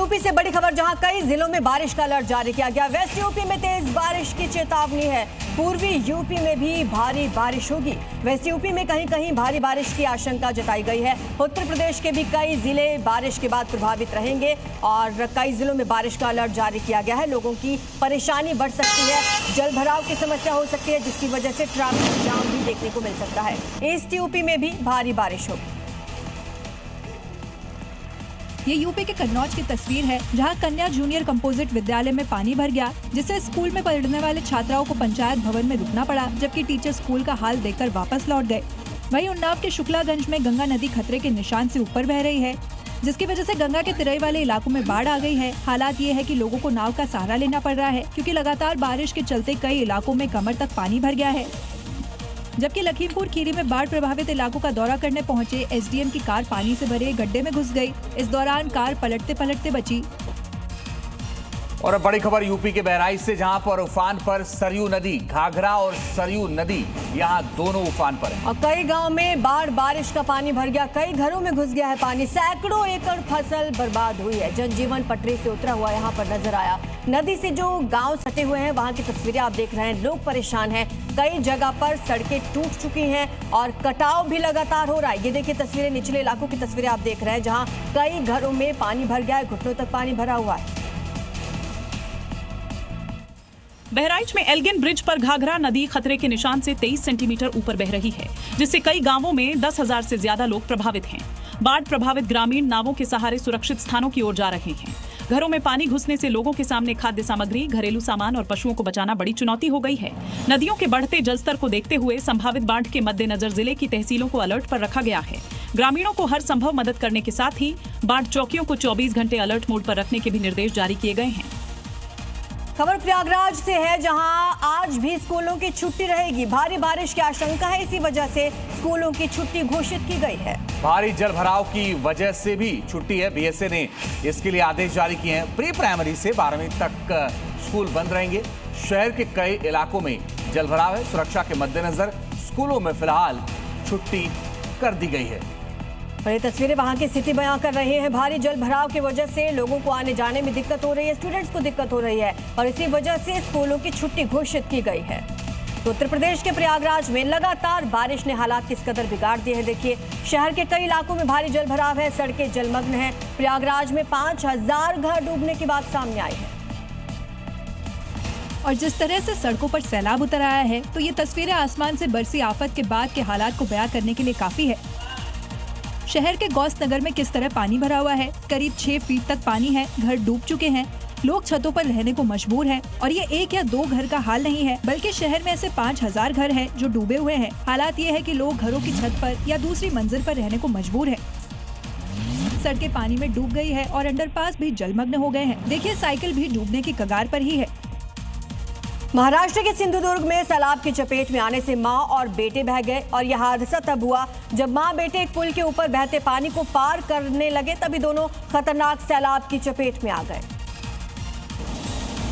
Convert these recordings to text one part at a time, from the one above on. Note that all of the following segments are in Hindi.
यूपी से बड़ी खबर, जहां कई जिलों में बारिश का अलर्ट जारी किया गया। वेस्ट यूपी में तेज बारिश की चेतावनी है। पूर्वी यूपी में भी भारी बारिश होगी। वेस्ट यूपी में कहीं कहीं भारी बारिश की आशंका जताई गई है। उत्तर प्रदेश के भी कई जिले बारिश के बाद प्रभावित रहेंगे और कई जिलों में बारिश का अलर्ट जारी किया गया है। लोगों की परेशानी बढ़ सकती है, जल भराव की समस्या हो सकती है, जिसकी वजह से ट्रैफिक जाम भी देखने को मिल सकता है। ईस्ट यूपी में भी भारी बारिश होगी। ये यूपी के कन्नौज की तस्वीर है, जहां कन्या जूनियर कंपोजिट विद्यालय में पानी भर गया, जिससे स्कूल में पढ़ने वाले छात्राओं को पंचायत भवन में रुकना पड़ा, जबकि टीचर स्कूल का हाल देखकर वापस लौट गए। वहीं उन्नाव के शुक्लागंज में गंगा नदी खतरे के निशान से ऊपर बह रही है, जिसकी वजह से गंगा के तिरई वाले इलाकों में बाढ़ आ गई है। हालात ये है कि लोगों को नाव का सहारा लेना पड़ रहा है, क्योंकि लगातार बारिश के चलते कई इलाकों में कमर तक पानी भर गया है। जबकि लखीमपुर खीरी में बाढ़ प्रभावित इलाकों का दौरा करने पहुंचे एसडीएम की कार पानी से भरे गड्ढे में घुस गई। इस दौरान कार पलटते पलटते बची। और अब बड़ी खबर यूपी के बहराइच से, जहां पर उफान पर सरयू नदी, घाघरा और सरयू नदी, यहां दोनों उफान पर हैं। और कई गांव में बारिश का पानी भर गया, कई घरों में घुस गया है पानी। सैकड़ों एकड़ फसल बर्बाद हुई है। जनजीवन पटरी से उतरा हुआ यहां पर नजर आया। नदी से जो गांव सटे हुए हैं, वहां की तस्वीरें आप देख रहे हैं। लोग परेशान हैं, कई जगह पर सड़कें टूट चुकी हैं और कटाव भी लगातार हो रहा है। ये देखिए तस्वीरें, निचले इलाकों की तस्वीरें आप देख रहे हैं, जहां कई घरों में पानी भर गया है, घुटनों तक पानी भरा हुआ है। बहराइच में एल्गिन ब्रिज पर घाघरा नदी खतरे के निशान से 23 सेंटीमीटर ऊपर बह रही है, जिससे कई गांवों में 10,000 से ज्यादा लोग प्रभावित हैं। बाढ़ प्रभावित ग्रामीण नावों के सहारे सुरक्षित स्थानों की ओर जा रहे हैं। घरों में पानी घुसने से लोगों के सामने खाद्य सामग्री, घरेलू सामान और पशुओं को बचाना बड़ी चुनौती हो गई है। नदियों के बढ़ते जलस्तर को देखते हुए संभावित बाढ़ के मद्देनजर जिले की तहसीलों को अलर्ट पर रखा गया है। ग्रामीणों को हर संभव मदद करने के साथ ही बाढ़ चौकियों को 24 घंटे अलर्ट मोड पर रखने के भी निर्देश जारी किए गए हैं। खबर प्रयागराज से है, जहां आज भी स्कूलों की छुट्टी रहेगी। भारी बारिश की आशंका है, इसी वजह से स्कूलों की छुट्टी घोषित की गई है। भारी जल भराव की वजह से भी छुट्टी है। बीएसए ने इसके लिए आदेश जारी किए हैं। प्री प्राइमरी से 12वीं तक स्कूल बंद रहेंगे। शहर के कई इलाकों में जल भराव है। सुरक्षा के मद्देनजर स्कूलों में फिलहाल छुट्टी कर दी गई है। और ये तस्वीरें वहां की स्थिति बयां कर रही हैं। भारी जल भराव की वजह से लोगों को आने जाने में दिक्कत हो रही है, स्टूडेंट्स को दिक्कत हो रही है और इसी वजह से स्कूलों की छुट्टी घोषित की गई है। तो उत्तर प्रदेश के प्रयागराज में लगातार बारिश ने हालात किस कदर बिगाड़ दिए हैं। देखिए, शहर के कई इलाकों में भारी जल भराव है, सड़कें जलमग्न हैं। प्रयागराज में 5,000 घर डूबने की बात सामने आई है। और जिस तरह से सड़कों पर सैलाब उतर आया है, तो ये तस्वीरें आसमान से बरसी आफत के बाद के हालात को बयां करने के लिए काफी है। शहर के गौस नगर में किस तरह पानी भरा हुआ है। करीब 6 फीट तक पानी है, घर डूब चुके हैं, लोग छतों पर रहने को मजबूर हैं। और ये 1 या 2 घर का हाल नहीं है, बल्कि शहर में ऐसे 5,000 घर हैं जो डूबे हुए हैं। हालात ये है कि लोग घरों की छत पर या दूसरी मंजिल पर रहने को मजबूर है। सड़कें पानी में डूब गई है और अंडरपास भी जलमग्न हो गए हैं। देखिए, साइकिल भी डूबने की कगार पर ही है। महाराष्ट्र के सिंधुदुर्ग में सैलाब की चपेट में आने से मां और बेटे बह गए और यह हादसा तब हुआ जब मां बेटे एक पुल के ऊपर बहते पानी को पार करने लगे, तभी दोनों खतरनाक सैलाब की चपेट में आ गए।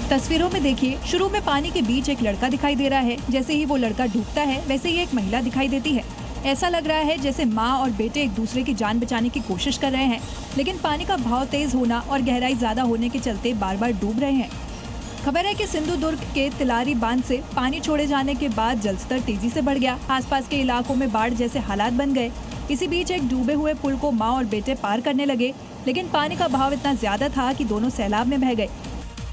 तस्वीरों में देखिए, शुरू में पानी के बीच एक लड़का दिखाई दे रहा है। जैसे ही वो लड़का डूबता है, वैसे ही एक महिला दिखाई देती है। ऐसा लग रहा है जैसे माँ और बेटे एक दूसरे की जान बचाने की कोशिश कर रहे हैं, लेकिन पानी का बहाव तेज होना और गहराई ज्यादा होने के चलते बार बार डूब रहे हैं। खबर है कि सिंधुदुर्ग के तिलारी बांध से पानी छोड़े जाने के बाद जलस्तर तेजी से बढ़ गया। आसपास के इलाकों में बाढ़ जैसे हालात बन गए। इसी बीच एक डूबे हुए पुल को माँ और बेटे पार करने लगे, लेकिन पानी का बहाव इतना ज्यादा था कि दोनों सैलाब में बह गए।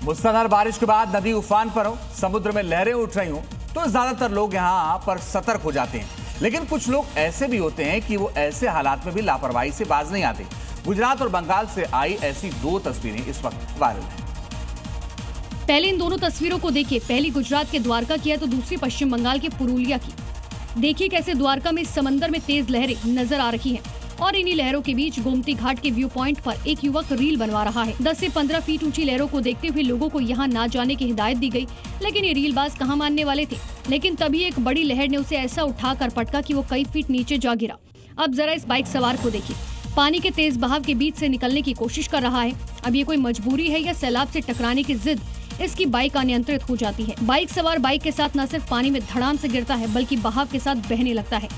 मूसलाधार बारिश के बाद नदी उफान पर हो, समुद्र में लहरें उठ रही हो, तो ज्यादातर लोग यहाँ पर सतर्क हो जाते हैं। लेकिन कुछ लोग ऐसे भी होते हैं कि वो ऐसे हालात में भी लापरवाही से बाज नहीं आते। गुजरात और बंगाल से आई ऐसी 2 तस्वीरें इस वक्त वायरल हैं। पहले इन दोनों तस्वीरों को देखिए। पहली गुजरात के द्वारका की है तो दूसरी पश्चिम बंगाल के पुरुलिया की। देखिए कैसे द्वारका में समंदर में तेज लहरें नजर आ रही हैं और इन्हीं लहरों के बीच गोमती घाट के व्यू पॉइंट पर एक युवक रील बनवा रहा है। 10 से 15 फीट ऊंची लहरों को देखते हुए लोगों को यहाँ ना जाने की हिदायत दी गई, लेकिन ये रीलबाज कहाँ मानने वाले थे। लेकिन तभी एक बड़ी लहर ने उसे ऐसा उठा कर पटका कि वो कई फीट नीचे जा गिरा। अब जरा इस बाइक सवार को देखिए, पानी के तेज बहाव के बीच से निकलने की कोशिश कर रहा है। अब ये कोई मजबूरी है या सैलाब से टकराने की जिद, इसकी बाइक अनियंत्रित हो जाती है। बाइक सवार बाइक के साथ न सिर्फ पानी में धड़ाम से गिरता है, बल्कि बहाव के साथ बहने लगता है।